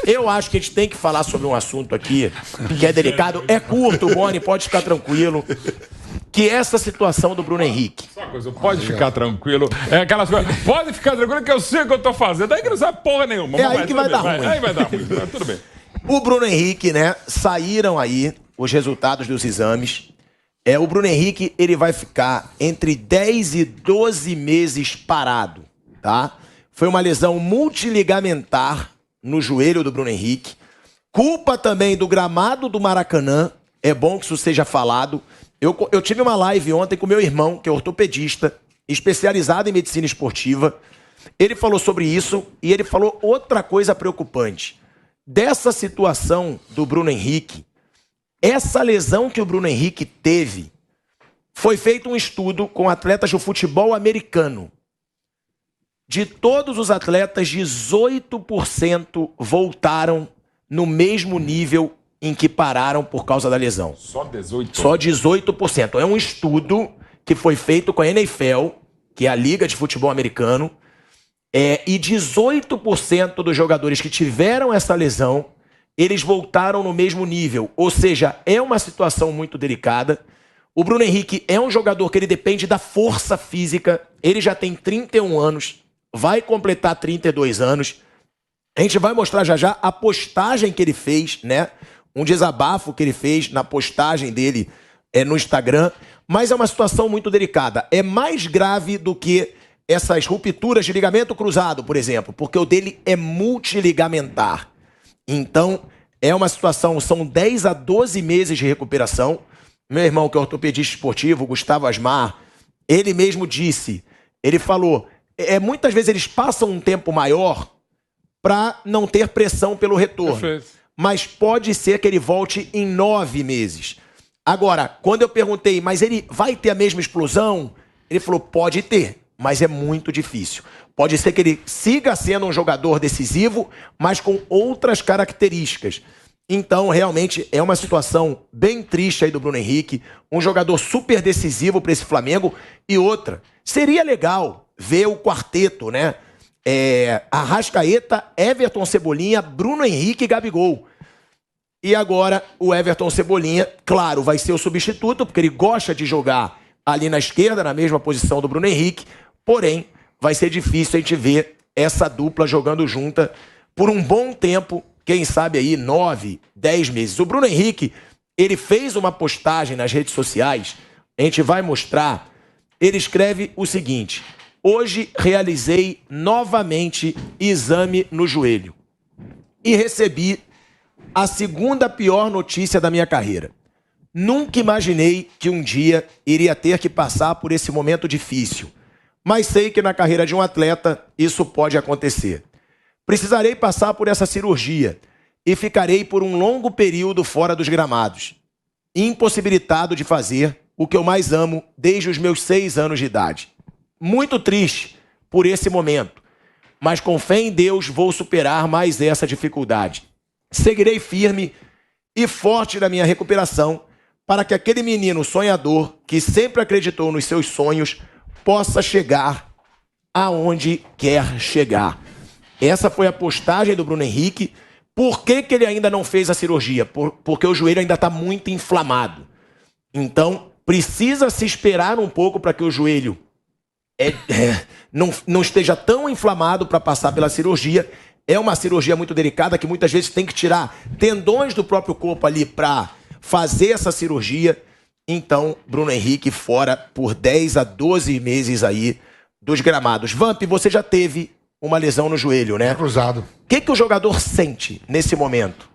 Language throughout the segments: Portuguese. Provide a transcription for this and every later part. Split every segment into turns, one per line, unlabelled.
Eu acho que a gente tem que falar sobre um assunto aqui que é delicado. É curto, Boni, pode ficar tranquilo. Que essa situação do Bruno Henrique.
Só uma coisa, pode ficar tranquilo. É aquelas coisas. Pode ficar tranquilo que eu sei o que eu tô fazendo. Aí que não sabe porra nenhuma.
É aí que vai dar ruim.
Aí vai dar ruim. Tudo bem.
O Bruno Henrique, né? Saíram aí os resultados dos exames. O Bruno Henrique, ele vai ficar entre 10 e 12 meses parado, tá? Foi uma lesão multiligamentar no joelho do Bruno Henrique. Culpa também do gramado do Maracanã. É bom que isso seja falado. Eu tive uma live ontem com meu irmão, que é ortopedista, especializado em medicina esportiva. Ele falou sobre isso e ele falou outra coisa preocupante. Dessa situação do Bruno Henrique, essa lesão que o Bruno Henrique teve, foi feito um estudo com atletas do futebol americano. De todos os atletas, 18% voltaram no mesmo nível em que pararam por causa da lesão.
Só 18%?
Só 18%. É um estudo que foi feito com a NFL, que é a Liga de Futebol Americano, e 18% dos jogadores que tiveram essa lesão, eles voltaram no mesmo nível. Ou seja, é uma situação muito delicada. O Bruno Henrique é um jogador que ele depende da força física. Ele já tem 31 anos, vai completar 32 anos. A gente vai mostrar já já a postagem que ele fez, né? Um desabafo que ele fez na postagem dele no Instagram. Mas é uma situação muito delicada. É mais grave do que essas rupturas de ligamento cruzado, por exemplo, porque o dele é multiligamentar. Então, é uma situação, são 10 a 12 meses de recuperação. Meu irmão, que é ortopedista esportivo, Gustavo Asmar, ele mesmo disse, ele falou, muitas vezes eles passam um tempo maior para não ter pressão pelo retorno.
Perfeito.
Mas pode ser que ele volte em 9 meses. Agora, quando eu perguntei, mas ele vai ter a mesma explosão? Ele falou, pode ter, mas é muito difícil. Pode ser que ele siga sendo um jogador decisivo, mas com outras características. Então, realmente, é uma situação bem triste aí do Bruno Henrique. Um jogador super decisivo para esse Flamengo. E outra, seria legal ver o quarteto, né? Arrascaeta, Everton Cebolinha, Bruno Henrique e Gabigol. E agora o Everton Cebolinha, claro, vai ser o substituto, porque ele gosta de jogar ali na esquerda, na mesma posição do Bruno Henrique. Porém, vai ser difícil a gente ver essa dupla jogando junta por um bom tempo, quem sabe aí 9, 10 meses. O Bruno Henrique, ele fez uma postagem nas redes sociais, a gente vai mostrar, ele escreve o seguinte: hoje realizei novamente exame no joelho e recebi a segunda pior notícia da minha carreira. Nunca imaginei que um dia iria ter que passar por esse momento difícil, mas sei que na carreira de um atleta isso pode acontecer. Precisarei passar por essa cirurgia e ficarei por um longo período fora dos gramados, impossibilitado de fazer o que eu mais amo desde os meus 6 anos de idade. Muito triste por esse momento, mas com fé em Deus vou superar mais essa dificuldade. Seguirei firme e forte na minha recuperação para que aquele menino sonhador que sempre acreditou nos seus sonhos possa chegar aonde quer chegar. Essa foi a postagem do Bruno Henrique. Por que ele ainda não fez a cirurgia? Porque o joelho ainda está muito inflamado. Então, precisa se esperar um pouco para que o joelho não esteja tão inflamado para passar pela cirurgia. É uma cirurgia muito delicada que muitas vezes tem que tirar tendões do próprio corpo ali para fazer essa cirurgia. Então, Bruno Henrique fora por 10 a 12 meses aí dos gramados. Vamp, você já teve uma lesão no joelho, né?
Cruzado.
O que o jogador sente nesse momento?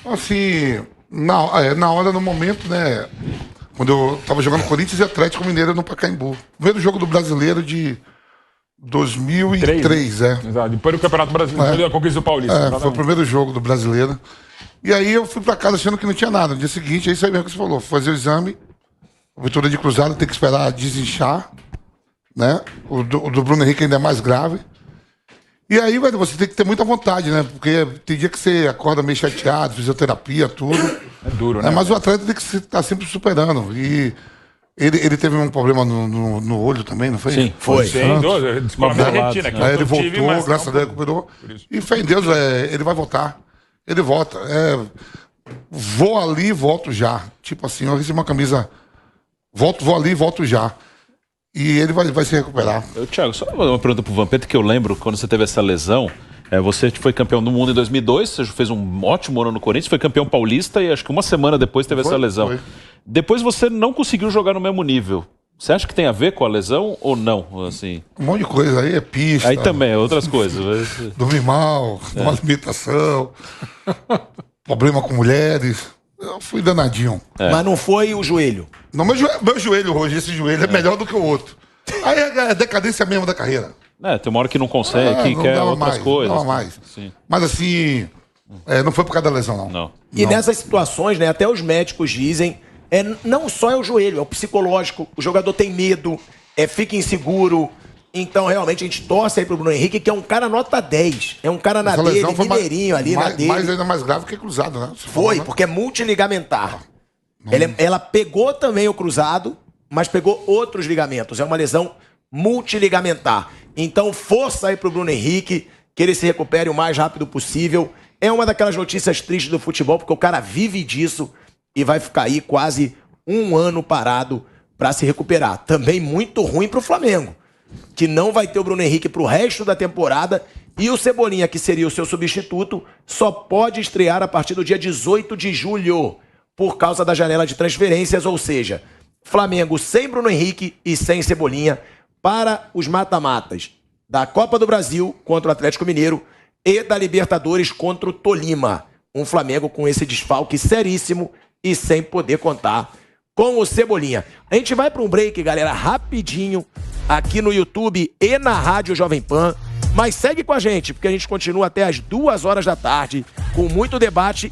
Assim, na hora, no momento, né? Quando eu tava jogando Corinthians e Atlético Mineiro no Pacaembu. Primeiro jogo do Brasileiro de 2003,
Exato. Depois do Campeonato Brasileiro, a conquista do Paulista.
Foi o primeiro jogo do Brasileiro. E aí eu fui pra casa achando que não tinha nada. No dia seguinte, é isso aí mesmo que você falou. Fazer o exame, abertura de cruzado, tem que esperar desinchar, né? O do Bruno Henrique ainda é mais grave. E aí, velho, você tem que ter muita vontade, né? Porque tem dia que você acorda meio chateado, fisioterapia, tudo.
É duro, né?
Mas o atleta tem que estar sempre superando. E ele teve um problema no olho também, não foi?
Sim, foi.
Descolamento da retina.
Aí ele voltou, graças a Deus recuperou. E fé em Deus, ele vai voltar. Ele volta. Vou ali e volto já. Tipo assim, eu recebi uma camisa, vou ali e volto já. E ele vai se recuperar.
Thiago, só uma pergunta pro Vampeta, que eu lembro, quando você teve essa lesão, você foi campeão do mundo em 2002, você fez um ótimo ano no Corinthians, foi campeão paulista e acho que uma semana depois teve essa lesão. Foi. Depois você não conseguiu jogar no mesmo nível. Você acha que tem a ver com a lesão ou não? Assim?
Um monte de coisa aí, é pista.
Aí também, outras coisas.
Dormir mal, uma limitação, problema com mulheres. Eu fui danadinho.
Mas não foi o joelho?
Não, meu joelho hoje, esse joelho é melhor do que o outro. Aí é a decadência mesmo da carreira.
Tem uma hora que não consegue, que quer outras coisas.
Não dava mais. Sim. Mas assim, não foi por causa da lesão, não.
E nessas situações, né, até os médicos dizem, não só é o joelho, é o psicológico. O jogador tem medo, fica inseguro. Então, realmente, a gente torce aí pro Bruno Henrique, que é um cara nota 10. É um cara na dele, mineirinho ali, na dele.
Mas ainda mais grave que cruzado, né?
Porque é multiligamentar. Ela pegou também o cruzado, mas pegou outros ligamentos. É uma lesão multiligamentar. Então, força aí pro Bruno Henrique, que ele se recupere o mais rápido possível. É uma daquelas notícias tristes do futebol, porque o cara vive disso e vai ficar aí quase um ano parado para se recuperar. Também muito ruim pro Flamengo, que não vai ter o Bruno Henrique pro resto da temporada, e o Cebolinha, que seria o seu substituto, só pode estrear a partir do dia 18 de julho, por causa da janela de transferências, ou seja, Flamengo sem Bruno Henrique e sem Cebolinha para os mata-matas da Copa do Brasil contra o Atlético Mineiro e da Libertadores contra o Tolima. Um Flamengo com esse desfalque seríssimo e sem poder contar com o Cebolinha. A gente vai para um break, galera, rapidinho, aqui no YouTube e na Rádio Jovem Pan. Mas segue com a gente, porque a gente continua até as 2 horas da tarde, com muito debate